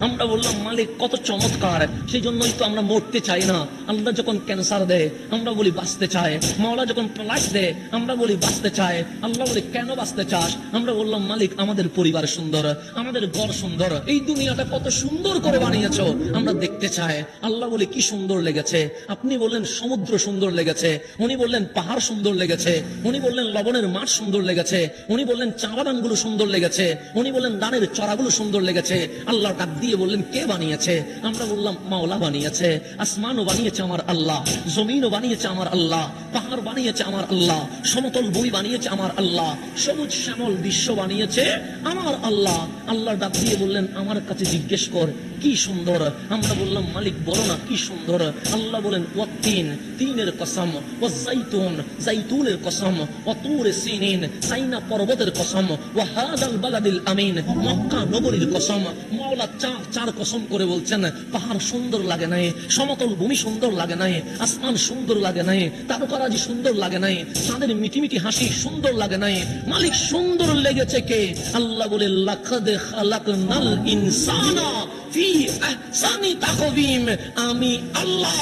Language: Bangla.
আমরা বললাম মালিক কত চমৎকার, সেই জন্যই তো আমরা মরতে চাই না। আল্লাহ যখন ক্যান্সার দেয় আমরা বলি বাঁচতে চায়, মাওলা যখন প্লাস দেয় আমরা বলি বাঁচতে চায়। আল্লাহ বলি কেন বাঁচতে চাস? আমরা বললাম মালিক আমাদের পরিবার সুন্দর, আমাদের ঘর সুন্দর, এই দুনিয়াটা কত সুন্দর করে বানিয়েছো আমরা দেখতে চাই। আল্লাহ বলি কি সুন্দর লেগেছে? আপনি বললেন সমুদ্র সুন্দর লেগেছে, উনি বললেন পাহাড় সুন্দর লেগেছে, উনি বললেন লবণের মাঠ সুন্দর লেগেছে, উনি বললেন চা বাগানগুলো সুন্দর লেগেছে, উনি বললেন ধানের চড়াগুলো সুন্দর লেগেছে। আল্লাহ ডাক দিয়ে বললেন কে বানিয়েছে? আমরা বললাম মাওলা বানিয়েছে। আসমানও বানিয়েছে আমার আল্লাহ, জমিনও বানিয়েছে আমার আল্লাহ, পাহাড় বানিয়েছে আমার আল্লাহ, সমতল ভূমি বানিয়েছে আমার আল্লাহ, সবুজ শ্যামল বিশ্ব বানিয়েছে আমার আল্লাহ। আল্লাহ ডাক দিয়ে বললেন আমার কাছে জিজ্ঞেস কর কি সুন্দর। আমরা বললাম মালিক বলো না কি সুন্দর। আল্লাহ বলেন ওয়াত্তিন, তিনের কসম, ওয়াজাইতুন, জাইতুনের কসম, ওয়াতুরে সিনিন, সাইনা পর্বতের কসম, ওয়াহাদাল বালাদিল আমিন, মক্কা নগরীর কসম। মাওলা চার কসম করে বলছেন পাহাড় সুন্দর লাগে নাই, সমতল ভূমি সুন্দর লাগে নাই, আসমান সুন্দর লাগে নাই, তারকারাজি সুন্দর লাগে নাই, তাদের মিটিমিটি হাসি সুন্দর লাগে নাই। মালিক সুন্দর লেগেছে কে? আল্লাহ বলে লাকাদ খালাকনাল ইনসানা ফি আহসানি তাকওয়িম, আমি আল্লাহ।